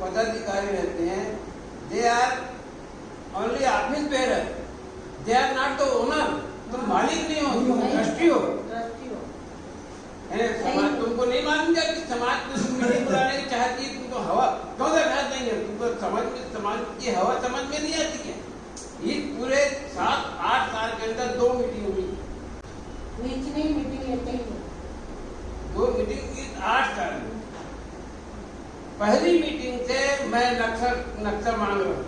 पदाधिकारी रहते हैं, they are only office bearer, they are not the owner. तुम मालिक नहीं हो, तुम ट्रस्टी हो। समाज तुमको नहीं मालूम क्या कि समाज में मीटिंग बुलाने की चाहती है, तुमको हवा कौन सा भेज देंगे? तुमको समाज की हवा समझ में नहीं आती है। ये पूरे 7-8 साल के अंदर 2 मीटिंग हुई, मीटिंग लेते ही 2 मीटिंग 8 साल में। पहली मीटिंग से मैं नक्शा मांग रहा हूँ,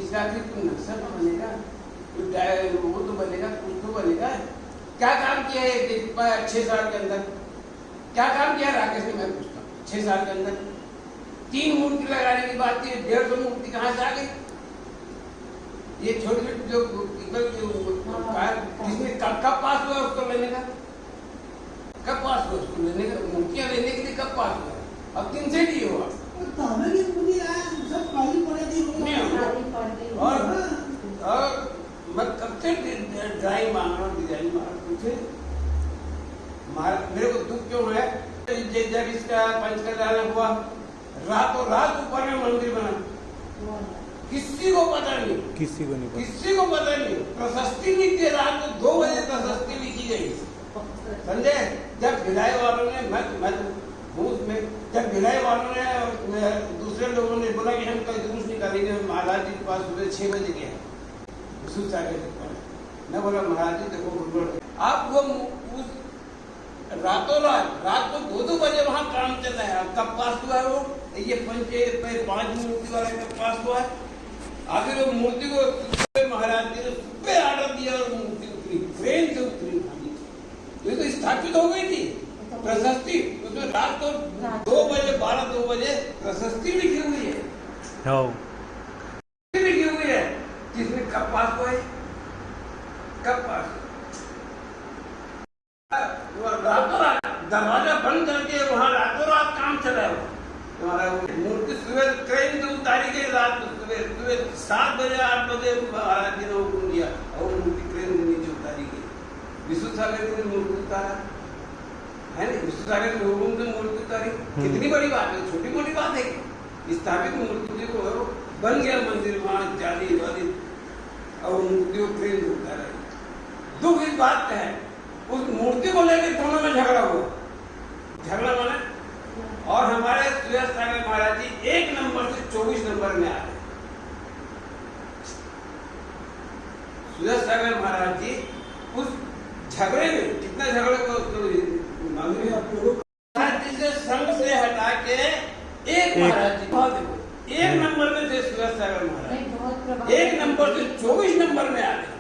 इसका कि तुम नक्शा तो बनेगा, वो तो बनेगा, कुछ तो बनेगा। क्या काम किया है 6 साल के अंदर? क्या काम किया राकेश ने? मैं पूछता हूँ 6 साल के अंदर 3 मूर्ति लगाने की बात की, 150 मूर्ति कहाँ से आ गई? ये छोटे छोटे जो किसने कब पास हुआ उसको लेने का? कब पास हुआ उसको लेने का? मूर्तियाँ लेने के लिए कब पास हुआ? अब 3 से ही हुआ। और मैं कब से ड्राइंग मांग रहा हूँ, डिजाइन मांग रहा हूँ। मेरे को दुख क्यों है? जब इसका पंचकल्याण हुआ, रातों रात ऊपर में मंदिर बना, किसी को पता नहीं, किसी को पता नहीं। प्रशस्ति लिख के रात को 2 बजे प्रशस्ति लिखी गई, समझे? जब भिलाई वालों ने जब भिलाई वालों ने दूसरे लोगों ने बोला कि हम कल जुलूस निकालेंगे, महाराज जी के पास सुबह 6 बजे गया, मैं बोला महाराज जी देखो, आप वो उस रातों रात को 2-2 बजे वहाँ काम चल रहा है। कब पास हुआ है वो? ये 5 मूर्ति वाले का पास हुआ है। आखिर वो मूर्ति को महाराज जी ने सुबह आर्डर दिया और मूर्ति उतरी, ट्रेन से उतरी, तो स्थापित हो गई थी प्रशस्ति। उसमें रात को 2 बजे 12-2 बजे प्रशस्ति लिखी हुई है, लिखी हुई है। किसने कब पास हुआ है? कब पास? रातों रात दरवाजा बंद करके वहाँ रातों रात काम चला हुआ। तुम्हारा मूर्ति सुबह ट्रेन से उतारी गई, रात सुबह 7 बजे 8 बजे महाराज जी ने हुक्म दिया और मूर्ति ट्रेन से नीचे उतारी गई। विष्णु सागर ने मूर्ति उतारा है ना, विष्णु सागर के हुक्म से मूर्ति उतारी। कितनी बड़ी बात है, छोटी मोटी बात है। स्थापित मूर्ति को बन गया मंदिर, वहाँ जाली वाली और मूर्ति को ट्रेन से उतारा। दुख इस बात का है, उस मूर्ति को लेकर दोनों में झगड़ा हुआ, झगड़ा माने। और हमारे सुरेश सागर महाराज जी 1 नंबर से 24 नंबर में आ गए। सुरेश सागर महाराज जी उस झगड़े में, कितना झगड़े को महाराज जी से संघ से हटा के एक महाराज जी 1 नंबर में थे। सुरेश सागर महाराज 1 नंबर से 24 नंबर में आ गए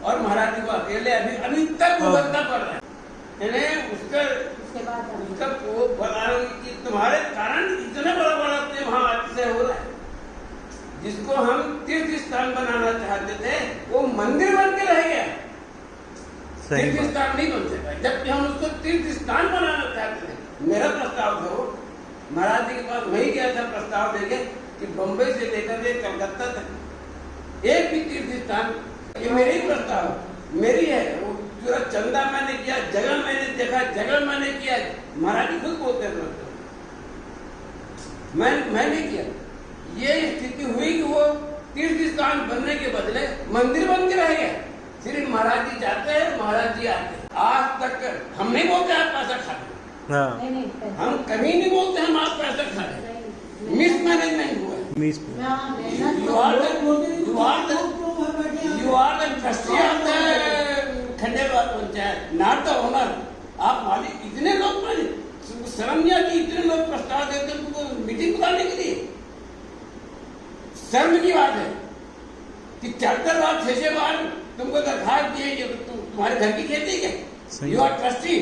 और महाराज जी को अकेले अभी तक भुगतना पड़ रहा है। उसका वो बता रहा हूँ कि तुम्हारे कारण इतना बड़ा वहाँ अतिशय हो रहा है। जिसको हम तीर्थ स्थान बनाना चाहते थे वो मंदिर बन के रह गया, तीर्थ स्थान नहीं बन सका। जबकि हम उसको तीर्थ स्थान बनाना चाहते थे। मेरा प्रस्ताव था, वो महाराज जी के पास वही गया था प्रस्ताव लेके कि बम्बई से लेकर के कलकत्ता तक एक भी तीर्थ स्थान, ये मेरी प्रस्ताव, मेरी है। वो पूरा चंदा मैंने किया, जगह मैंने देखा, जगह मैंने किया। महाराज जी खुद बोलते हैं मैं नहीं किया। ये स्थिति हुई कि वो तीर्थ स्थान बनने के बदले मंदिर बन के रह गया। सिर्फ महाराज जी जाते हैं, महाराज जी आते हैं। आज तक हम नहीं बोलते आप पैसा खा रहे, हम कभी नहीं बोलते हम आप पैसा खा रहे। मिस मैनेजमेंट हुआ है। You are the trustee of the Khandelwal panchayat, not the owner. आप मालिक। इतने लोग शर्म नहीं आती, इतने लोग प्रस्ताव देते हैं तुमको मीटिंग बुलाने के लिए। शर्म की बात है कि 4 बार 6 बार तुमको दरखास्त दिए कि तुम्हारे घर की खेती है क्या? You are trustee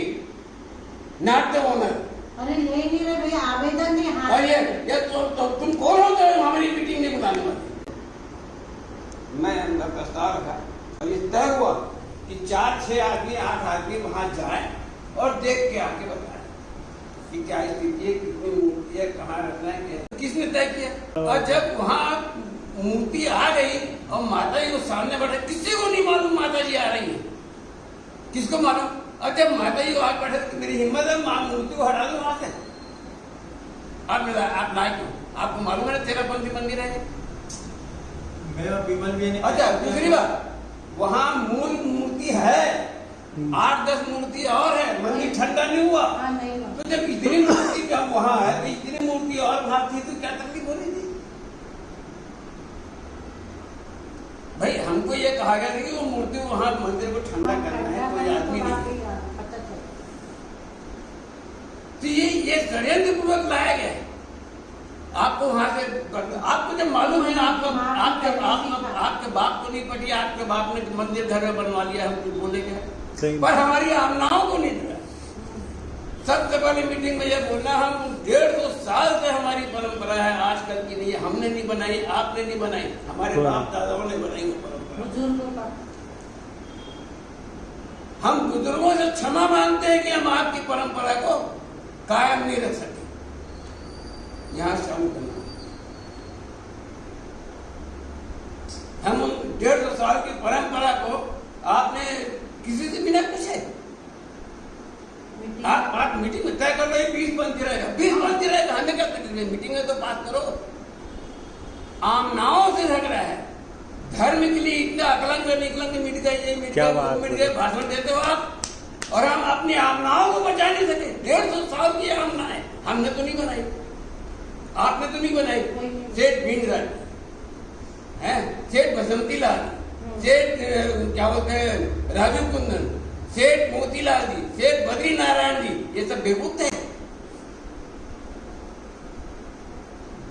not the owner. अरे नहीं रहे भैया, आवेदन नहीं। और ये तो तुम कौन होते हो हमारी मीटिंग नहीं बुलाने वाले? मैं अंदर प्रस्ताव रखा और ये तय हुआ कि 4-6 आदमी 8 आदमी वहां जाए और देख के आके बताए कि क्या स्थिति है, कितनी मूर्ति है, कहाँ रखना है, किसने तय किया। और जब वहाँ मूर्ति आ गई और माता जी को सामने बैठे, किसी को नहीं मालूम माता जी आ रही है, किसको मालूम। और जब माता जी वहां बैठे तो मेरी हिम्मत है मूर्ति को हटा दो वहां से। आप लाए क्यों? आपको मालूम है तेरापंथी मंदिर है? मेरा विमल भी नहीं। अच्छा, दूसरी बात, वहाँ मूल मूर्ति है, 8-10 मूर्ति और है, मंदिर ठंडा नहीं हुआ। तो जब इतनी मूर्ति जब वहाँ है तो इतनी मूर्ति और वहाँ थी तो क्या तकलीफ हो रही थी? भाई हमको ये कहा गया था कि वो मूर्ति वहाँ मंदिर को ठंडा करना है, कोई आदमी नहीं। तो ये षड्यंत्र पूर्वक लाया गया है। आपको वहां से, आपको जब मालूम है आपके बाप को नहीं पटी, आपके बाप ने मंदिर घर में बनवा लिया, हम कुछ बोलेंगे, पर हमारी आमनाओं को नहीं दिया। सबसे पहले मीटिंग में ये बोलना, हम 150 साल से हमारी परंपरा है, आजकल की नहीं है, हमने नहीं बनाई, आपने नहीं बनाई, हमारे बाप दादाओं ने बनाई वो परंपरा। हम बुजुर्गों से क्षमा मांगते हैं कि हम आपकी परंपरा को कायम नहीं रख सके। यहां से हम करना, हम 150 साल की परंपरा को आपने किसी से बिना पूछे, आप मीटिंग में तय कर लो 20 पंथी रहेगा, 20 पंथी रहेगा, हमें क्या तकलीफ है? मीटिंग में तो बात करो। आमनाओं से झगड़ा है, धर्म के लिए इतना अकलंग निकलंग मिट गए, भाषण देते हो आप, और हम अपनी आमनाओं को बचा नहीं सके। 150 साल की आमना है, हमने तो नहीं बनाई, आपने तो नहीं बनाई। सेठ भीमराज है, सेठ बसंती लाल, सेठ क्या बोलते हैं राजू कुंदन, सेठ मोतीलाल जी, सेठ बद्री नारायण जी, ये सब बेवकूफ थे।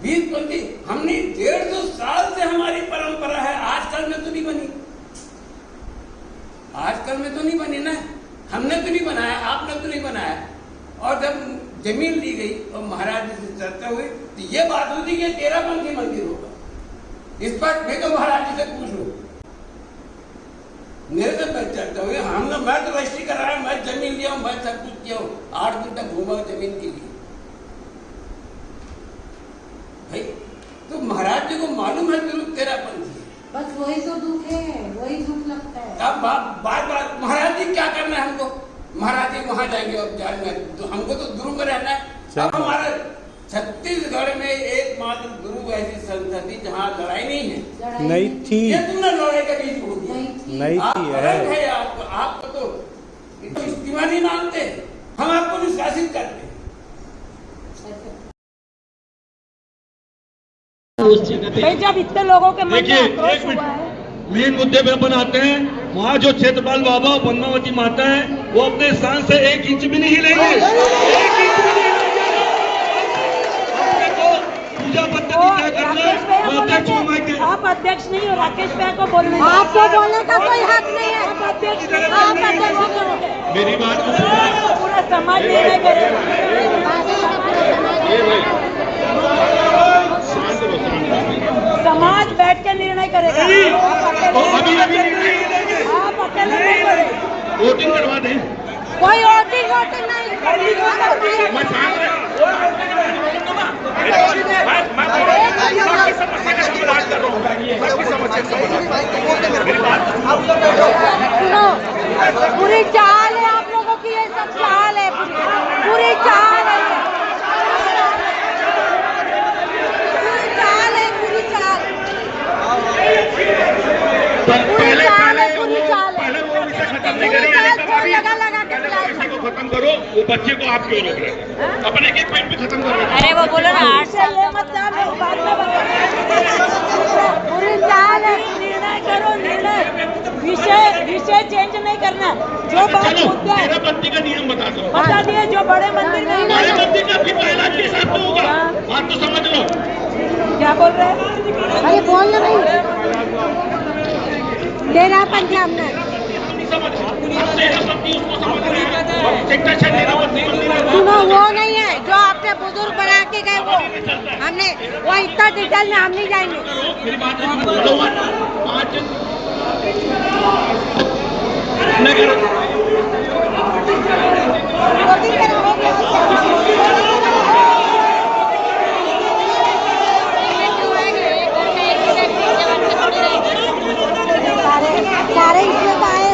20 पंथी हमने 150 साल से हमारी परंपरा है, आजकल में तो नहीं बनी, आजकल में तो नहीं बनी ना, हमने तो नहीं बनाया, आपने तो नहीं बनाया। और जब जमीन ली गई और महाराज जी से चर्चा हुई तो ये बात हुई थी कि तेरापंथी मंदिर होगा। इस पर मैं तो महाराज जी से पूछ लूं, मेरे से चर्चा हुई, हमने, मैं तो रजिस्ट्री कराया, मैं जमीन लिया हूं, मैं सब कुछ किया हूं, 8 दिन तक घूमा जमीन के लिए। भाई तो महाराज जी को मालूम है जरूर तेरापंथी है, बस वही तो दुख है, वही दुख लगता है। अब बात महाराज जी क्या करना है हमको? महाराज जी वहां जाएंगे और जाएंगे, तो हमको तो गुरु में रहना है। अब हमारे छत्तीसगढ़ में एकमात्र गुरु ऐसी संस्था थी जहाँ लड़ाई नहीं है, नहीं थी, ये तुमने लड़ाई के बीच बोल दिया, नहीं थी है। आपको तो इस्तीमा नहीं मानते, हम आपको निष्कासित करते। जब इतने लोगों के मन में देखिए, आक्रोश हुआ है, मेन मुद्दे पे अपन आते हैं। वहाँ जो क्षेत्रपाल बाबा पद्मावती माता है, वो अपने स्थान से 1 इंच भी नहीं हिलेंगे, 1 इंच भी नहीं हिलेंगे। पूजा पद्धति क्या करना है, अध्यक्ष को माइक दे। आप अध्यक्ष नहीं हो, राकेश भैया को बोलने, आपको बोलने का कोई हक नहीं है। आप अध्यक्ष नहीं, आप अध्यक्ष करोगे, मेरी बात को सुनो। पूरा समाज निर्णय करेगा। समाज बैठ के निर्णय करेगा, अभी आप अकेले नहीं करेंगे। वोटिंग करवा दें, कोई वोटिंग नहीं, सुनो, पूरी चाल है आप लोगों की, ये सब चाल है, पूरी चाल है, खत्म करो। वो बच्चे को आप क्यों रोक रहे हैं? अपने एक मिनट में खत्म करो। अरे वो बोलो ना, 8 साल मतदान बाद में पूरी चाल है, निर्णय करो, निर्णय, विषय चेंज नहीं करना। जो बात मुद्दा है, तेरापंथी का नियम बता दो, बता दिए। जो बड़े मंदिर में, बड़े मंदिर का भी पहला के साथ तो होगा, बात तो समझ लो। क्या बोल रहे हैं? अरे बोल नहीं, तेरापंथी हमने सुनो, वो नहीं है जो आपके बुजुर्ग बना के गए, वो हमने, वो इतना डिटेल में हम नहीं जाएंगे। मेरी बात सुनो, 5 सारे इसमें तो आए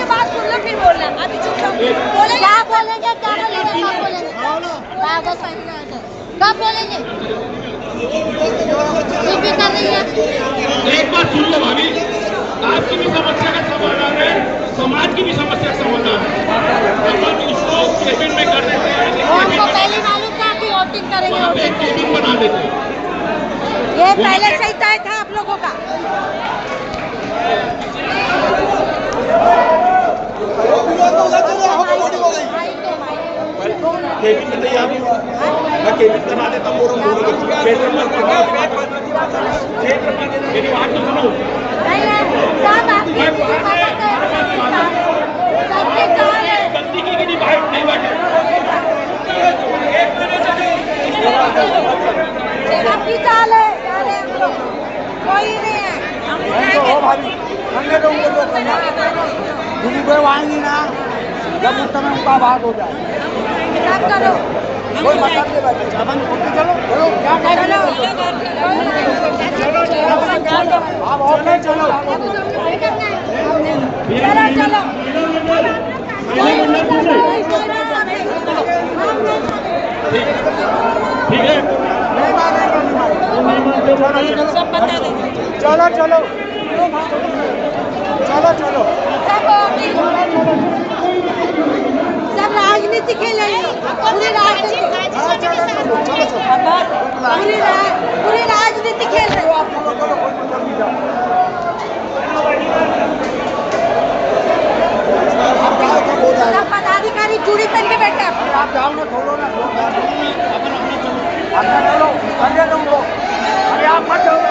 बात सुन लो फिर बोलना। अभी चुप रहो, बोले क्या बोलेंगे, क्या बोलेंगे, क्या बोलेंगे, कागज कब बोलेंगे? बीपी कर रही है। एक बात सुन लो भाभी, आपकी भी समस्या का समाधान है, समाज की भी समस्या का समाधान है। अपन उसको कैबिन में कर देते हैं, उनको पहले मालूम था कि वोटिंग करेंगे, वोटिंग कैबिन करेंगे। बना देते हैं। ये पहले से ही तय था आप लोगों का। कैबिन में तैयार हुआ, मैं कैबिन बना देता हूँ। मेरी बात तो सुनो। नहीं है, सब आपकी सबके चाल है। गलती की नहीं भाई, नहीं बैठे। आपकी चाल है, कोई नहीं है। दिलीप भाई आएंगी ना, जब उस समय उनका बात हो जाए। सब करो, कोई मतलब नहीं बैठे। चलो चलो, क्या चलो, आप और नहीं चलो। चलो ठीक है, नहीं मानेंगे, सब बता देंगे। चलो चलो चलो चलो। सब राजनीति खेल रहे हैं, पूरी राजनीति, पूरी राजनीति खेल रहे हैं। सब पदाधिकारी चूड़ी पहन के बैठे हैं। आप जाओ ना, छोड़ो ना, अपना चलो, आगे तुमको, अरे आप मत जाओ।